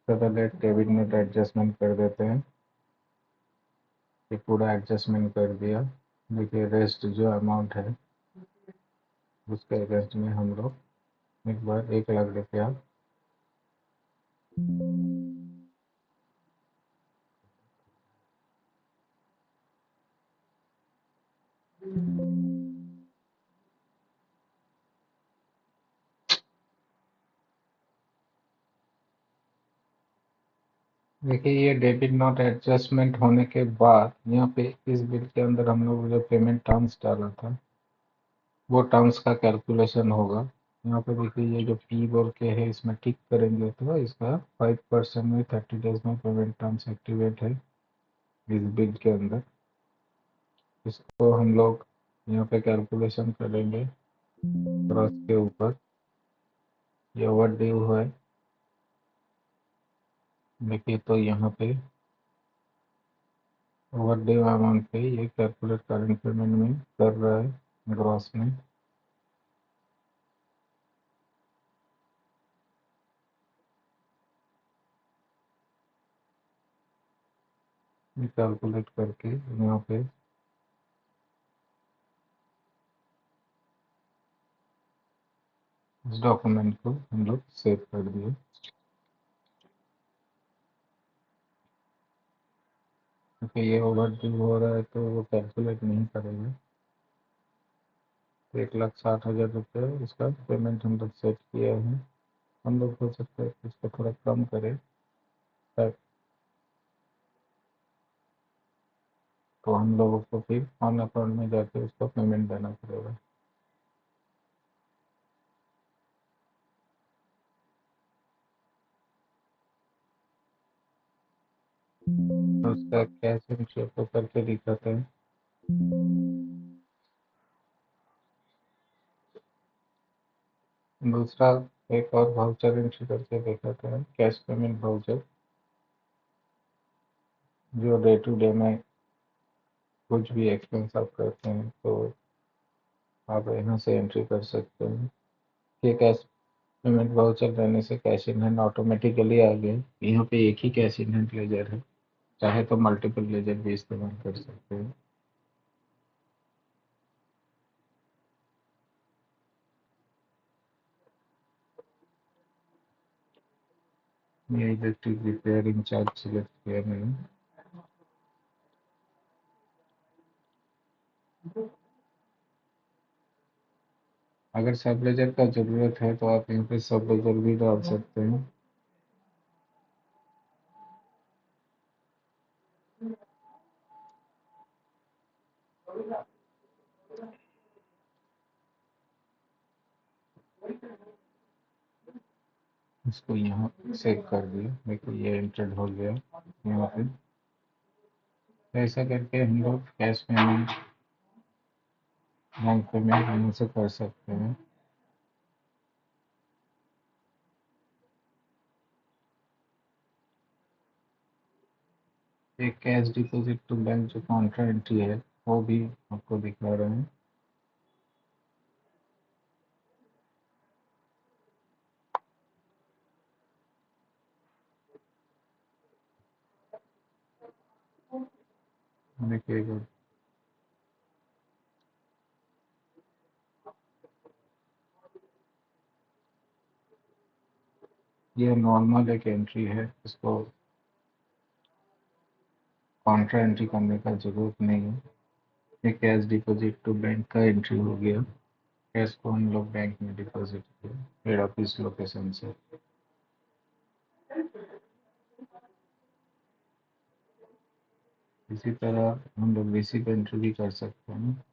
तो पहले डेबिट नोट एडजस्टमेंट कर देते हैं। ये पूरा एडजस्टमेंट कर दिया। देखिए रेस्ट जो अमाउंट है उसके अगेंस्ट में हम लोग एक बार 1,00,000 रुपया देखिए ये डेबिट नोट एडजस्टमेंट होने के बाद यहाँ पे इस बिल के अंदर हम लोग जो पेमेंट टर्म्स डाला था वो टर्म्स का कैलकुलेशन होगा। यहाँ पे देखिए ये जो पी बोल के है इसमें टिक करेंगे तो इसका 5% में 30 डेज में पेमेंट टर्म्स एक्टिवेट है इस बिल के अंदर। इसको हम लोग यहाँ पे कैलकुलेशन करेंगे क्रॉस के ऊपर। ये ओवर ड्यू है देखिए, तो यहाँ पे ओवर ड्यू अमाउंट पे ये कैलकुलेट करंट पेमेंट में कर रहा है ग्रॉस में। ये कैलकुलेट करके यहाँ पे इस डॉक्यूमेंट को हम लोग सेव कर दिए। क्योंकि ये ओवर ड्यू हो रहा है तो वो कैलकुलेट नहीं करेगा। तो 1,60,000 इसका पेमेंट हम लोग सेट किया है। हम लोग हो सकता है कि इसको थोड़ा कम करें, तो हम लोगों को फिर ऑन अकाउंट में जाके उसको पेमेंट देना पड़ेगा। तो उसका कैश एंट्री को करके दिखाते हैं। दूसरा एक और वाउचर एंट्री करके दिखाते हैं, कैश पेमेंट वाउचर, जो डे टू डे में कुछ भी एक्सपेंस आप करते हैं तो आप यहाँ से एंट्री कर सकते हैं। ये कैश पेमेंट वाउचर देने से कैश इन हैंड ऑटोमेटिकली आ गए। यहाँ पे एक ही कैश इन हैंड लेजर है, चाहे तो मल्टीपल लेजर भी इस्तेमाल कर सकते हैं। ये इलेक्ट्रिक रिपेयरिंग चार्ज सिलेक्ट किया मैंने। अगर सब लेजर का जरूरत है तो आप यहाँ पे सब लेजर भी डाल सकते हैं। इसको यहाँ सेव कर दिया, देखिए ये एंटर्ड हो गया यहाँ पे। ऐसा करके हम लोग कैश पेमेंट, बैंक पेमेंट यहाँ से कर सकते हैं। एक कैश डिपॉजिट टू बैंक जो कॉन्ट्रा एंट्री है वो भी आपको दिखा रहे हैं। देखिएगा, ये नॉर्मल एक एंट्री है, इसको कॉन्ट्रा एंट्री करने का जरूरत नहीं है। ये कैश डिपॉजिट टू बैंक का एंट्री हो गया। कैश को हम लोग बैंक में डिपॉजिट किया हेड ऑफिस लोकेशन से। इसी तरह हम लोग रिसिप्ट एंट्री भी कर सकते हैं।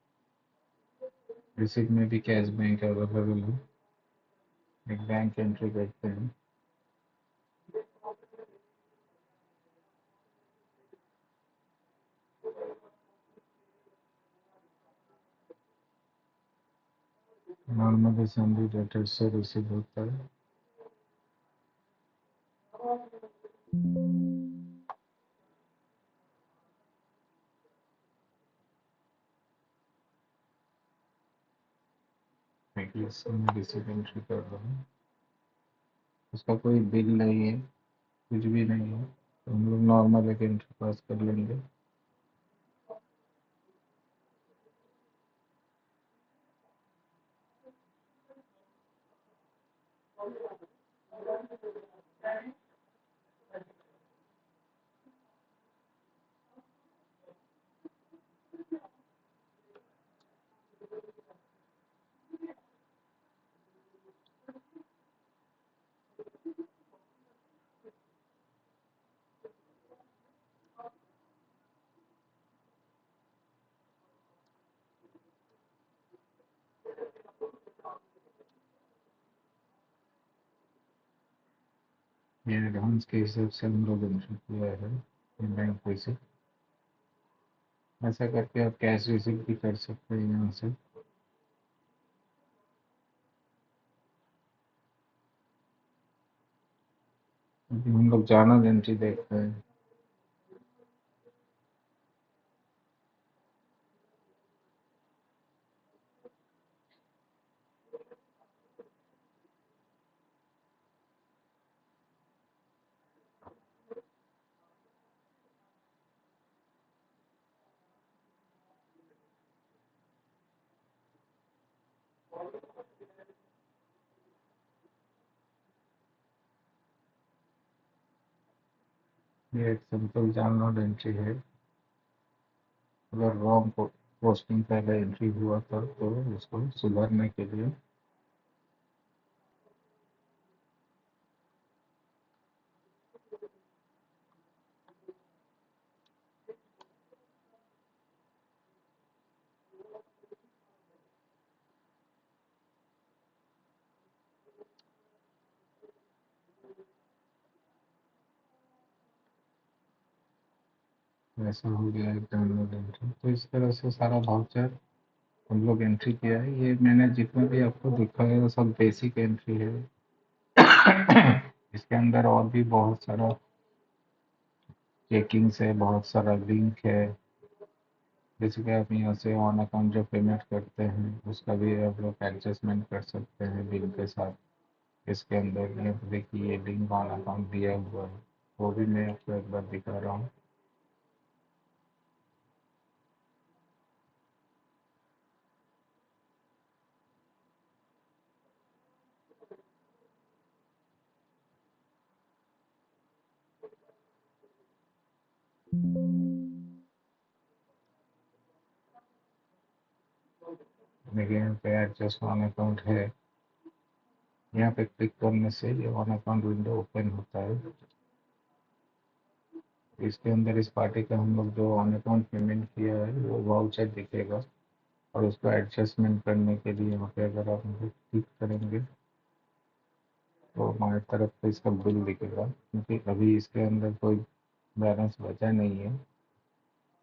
रिसिप्ट में भी कैश बैंक अवेलेबल है। एक बैंक एंट्री करते हैं। नॉर्मली सैलरी डेटेड से रिसीव होता है। मैं रिसिप्ट एंट्री कर रहा हूँ। उसका कोई बिल नहीं है, कुछ भी नहीं है, तो हम लोग नॉर्मल एक एंट्री पास कर लेंगे। ये एडवांस के हिसाब से हम लोग एंट्री किया है बैंक रिसिप्ट। ऐसा करके आप कैश रिसिप्ट भी कर सकते हैं यहाँ से। अभी हम लोग जर्नल एंट्री देखते हैं। ये एक सिंपल जर्नल एंट्री है। अगर रॉन्ग पोस्टिंग पहले एंट्री हुआ था तो उसको सुधारने के लिए ऐसा हो गया है जर्नल एंट्री। तो इस तरह से सारा वाउचर हम लोग एंट्री किया है। ये मैंने जितना भी आपको दिखाया वो सब बेसिक एंट्री है। इसके अंदर और भी बहुत सारा चेकिंग्स है, बहुत सारा लिंक है। जैसे कि आप यहाँ से ऑन अकाउंट जो पेमेंट करते हैं उसका भी आप लोग एडजस्टमेंट कर सकते हैं बिल के साथ। इसके अंदर ये देखिए, ये लिंक ऑन अकाउंट दिया हुआ है, वो भी मैं आपको एक बार दिखा रहा हूँ। देखिए यहाँ पे एडजस्ट ऑन अकाउंट है। यहाँ पे क्लिक करने से ये ऑन अकाउंट विंडो ओपन होता है। इसके अंदर इस पार्टी का हम लोग जो ऑन अकाउंट पेमेंट किया है वो वाउचर दिखेगा। और उसको एडजस्टमेंट करने के लिए यहाँ पे अगर आप क्लिक करेंगे तो हमारी तरफ से इसका बिल दिखेगा, क्योंकि अभी इसके अंदर कोई बैलेंस बचा नहीं है,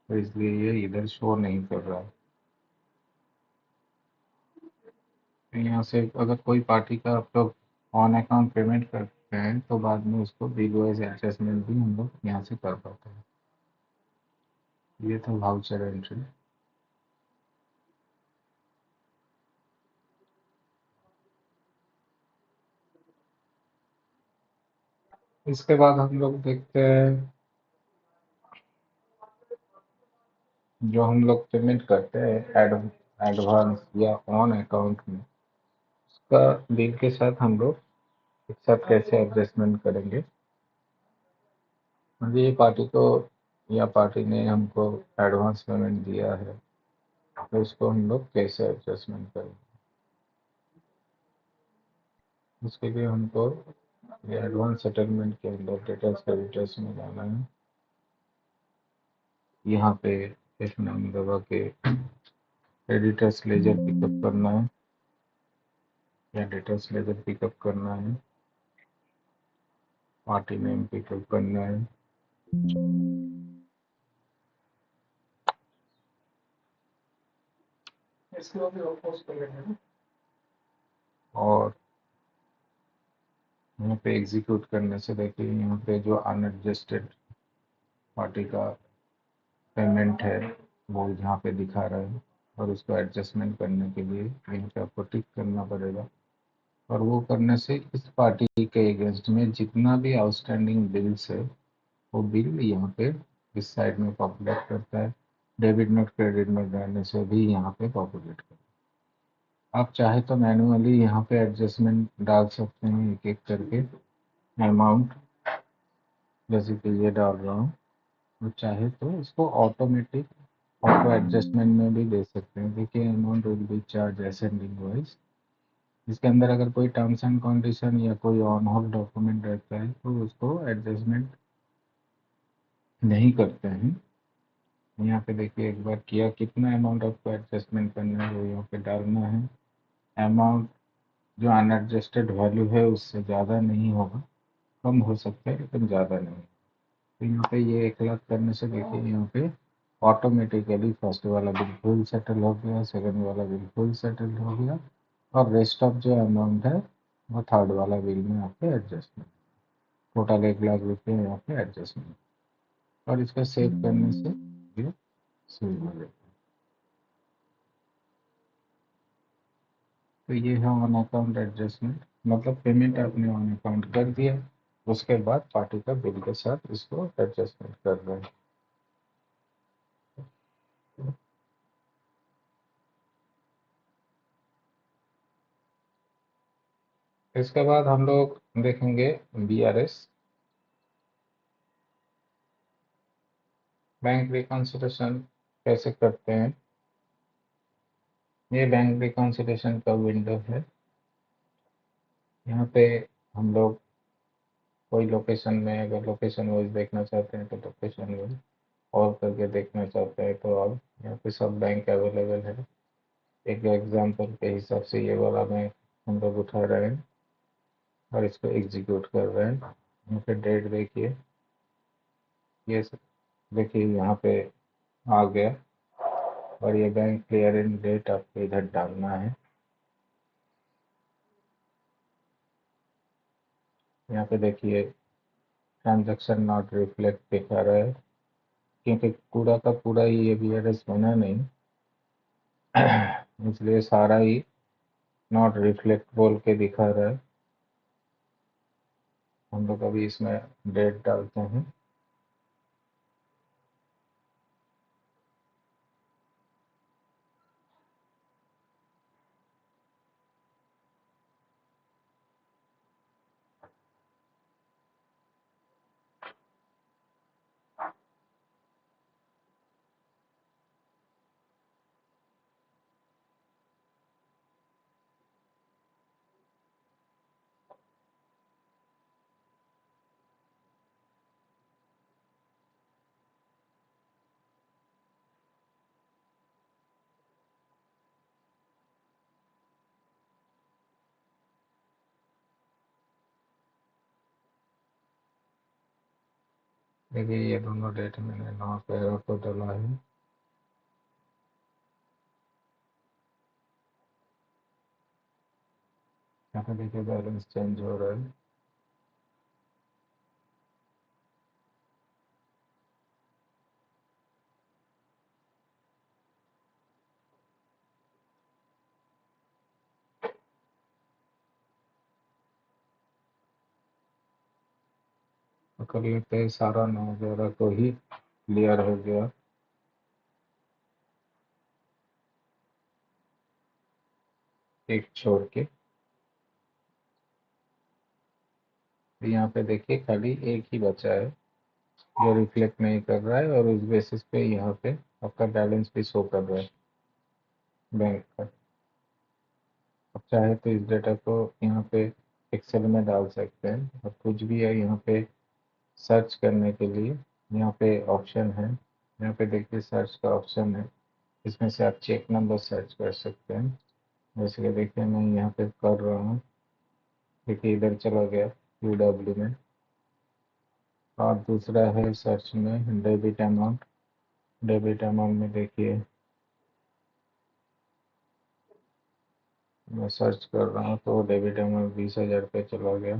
तो इसलिए ये इधर शो नहीं कर रहा है। तो यहाँ से अगर कोई पार्टी का आप लोग ऑन अकाउंट पेमेंट करते हैं तो बाद में उसको बिल वाइज एडजस्टमेंट भी हम लोग यहाँ से कर पाते हैं। ये था वाउचर एंट्री। इसके बाद हम लोग देखते हैं जो हम लोग पेमेंट करते हैं एडवांस या ऑन अकाउंट में, उसका बिल के साथ हम लोग एक साथ कैसे एडजस्टमेंट करेंगे। मतलब ये पार्टी को या पार्टी ने हमको एडवांस पेमेंट दिया है, तो उसको हम लोग कैसे एडजस्टमेंट करेंगे। उसके लिए हमको ये एडवांस सेटलमेंट के अंदर डेटास क्रेडिटर्स में जाना है। यहाँ पे F9 दबा के एडिटर्स लेजर पिकअप करना है या डेटास लेजर पिकअप करना है, पार्टी नेम पिकअप करना है। इसको भी ऑफकोर्स कर लेंगे और यहाँ पे एग्जीक्यूट करने से देखिए यहाँ पे जो अनएडजस्टेड पार्टी का पेमेंट है वो यहाँ पे दिखा रहा है, और उसको एडजस्टमेंट करने के लिए यहाँ पे आपको टिक करना पड़ेगा। और वो करने से इस पार्टी के अगेंस्ट में जितना भी आउटस्टैंडिंग बिल्स है वो बिल यहाँ पे इस साइड में पॉपुलेट करता है। डेबिट नोट क्रेडिट नोट डालने से भी यहाँ पे पॉपुलेट करता है। आप चाहे तो मैनुअली यहाँ पे एडजस्टमेंट डाल सकते हैं एक एक करके अमाउंट, जैसे कि ये डाल रहा हूँ। तो चाहे तो इसको ऑटोमेटिक ऑटो एडजस्टमेंट में भी दे सकते हैं। देखिए amount will be charge ascending wise. इसके अंदर अगर कोई टर्म्स एंड कंडीशन या कोई ऑन होल्ड डॉक्यूमेंट रहता है तो उसको एडजस्टमेंट नहीं करते हैं। यहाँ पे देखिए एक बार किया, कितना अमाउंट आपको एडजस्टमेंट करना है वो यहाँ पे डालना है। अमाउंट जो अनएडजस्टेड वैल्यू है उससे ज़्यादा नहीं होगा, कम हो सकता है लेकिन ज़्यादा नहीं। तो यहाँ पे ये 1 लाख करने से देखिए यहाँ पे ऑटोमेटिकली फर्स्ट वाला बिल फुल सेटल हो गया, सेकंड वाला बिल फुल सेटल हो गया, और रेस्ट ऑफ जो अमाउंट है वो थर्ड वाला बिल में आपके एडजस्टमेंट, टोटल 1 लाख रुपये यहाँ पे एडजस्टमेंट। और इसको सेव करने से ये सेव हो जाएगा। तो ये है ऑन अकाउंट एडजस्टमेंट, मतलब पेमेंट आपने ऑन अकाउंट कर दिया, उसके बाद पार्टी का बिल के साथ इसको एडजस्टमेंट कर रहे हैं। इसके बाद हम लोग देखेंगे BRS, बैंक रिकॉन्सिलेशन कैसे करते हैं। ये बैंक रिकॉन्सिलेशन का विंडो है। यहाँ पे हम लोग कोई लोकेशन में अगर लोकेशन वाइज देखना चाहते हैं तो लोकेशन वाइज, और करके देखना चाहते हैं तो अब यहाँ पे सब बैंक अवेलेबल है। एक एग्जांपल के हिसाब से ये वाला बैंक हम लोग उठा रहे हैं और इसको एग्जीक्यूट कर रहे हैं। यहाँ पे डेट देखिए, ये देखिए यहाँ पे आ गया, और ये बैंक क्लियरिंग डेट आपको इधर डालना है। यहाँ पे देखिए ट्रांजैक्शन नॉट रिफ्लेक्ट दिखा रहा है, क्योंकि पूरा का पूरा ही ये BRS बना नहीं, इसलिए सारा ही नॉट रिफ्लेक्ट बोल के दिखा रहा है। हम लोग अभी इसमें डेट डालते हैं। देखिए ये दोनों डेट मैंने 9 को डाला है। यहाँ पे देखिए बैलेंस चेंज हो रहा है। कर लेते हैं, सारा 9/11 को ही क्लियर हो गया। एक छोड़ के यहाँ पे देखिए खाली एक ही बचा है जो रिफ्लेक्ट नहीं कर रहा है, और उस बेसिस पे यहाँ पे आपका बैलेंस भी शो कर रहा है बैंक का। अब चाहे तो इस डेटा को यहाँ पे एक्सेल में डाल सकते हैं, और कुछ भी है यहाँ पे सर्च करने के लिए यहाँ पे ऑप्शन है। यहाँ पे देखिए सर्च का ऑप्शन है, इसमें से आप चेक नंबर सर्च कर सकते हैं। जैसे कि देखिए मैं यहाँ पे कर रहा हूँ, देखिए इधर चला गया UW में। और दूसरा है सर्च में डेबिट अमाउंट। डेबिट अमाउंट में देखिए मैं सर्च कर रहा हूँ तो डेबिट अमाउंट 20,000 पे चला गया।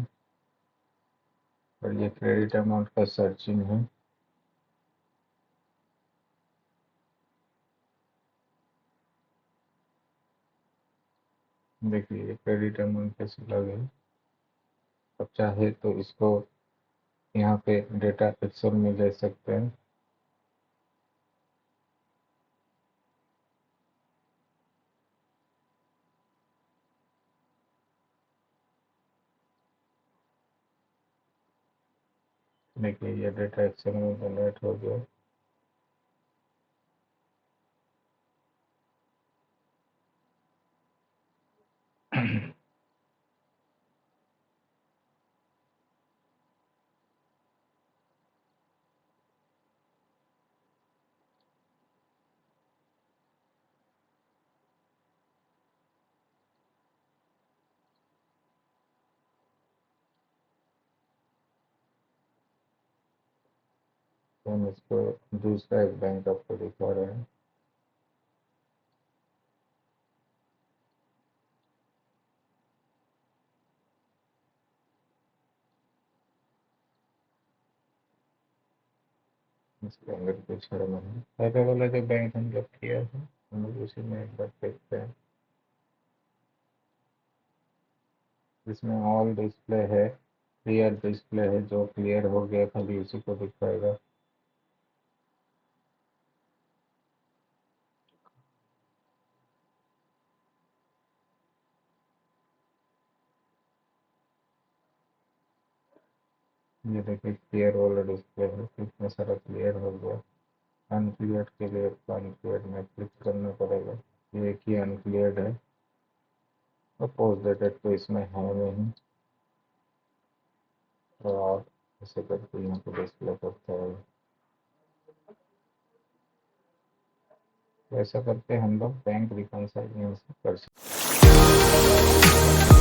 और ये क्रेडिट अमाउंट का सर्चिंग है। देखिए ये क्रेडिट अमाउंट पे चला गया। अब चाहे तो इसको यहाँ पे डेटा एक्सेल में ले सकते हैं। देखिए ये डेटा एक्सेल में जनरेट हो गया। तो हम इसको दूसरा एक बैंक आपको दिखा रहे हैं। इसके अंदर कुछ है नहीं, पहले वाला जो बैंक हम लोग किया है हम लोग उसी में एक बार देखते हैं। इसमें ऑल डिस्प्ले है, क्लियर डिस्प्ले है, जो क्लियर हो गया खाली उसी को दिखाएगा। ये देखिए क्लियर वाला डिस्प्ले है, कितना सारा क्लियर हो गया। अनक्लियर के लिए अनक्लियर में क्लिक करना पड़ेगा। ये एक ही अनक्लियर्ड है, और पोस्ट डेटेड तो इसमें है नहीं। तो आप ऐसे करके यहाँ पे डिस्प्ले करते हैं। तो ऐसा करके हम लोग बैंक रिकॉन्साइल यहाँ से कर सकते हैं।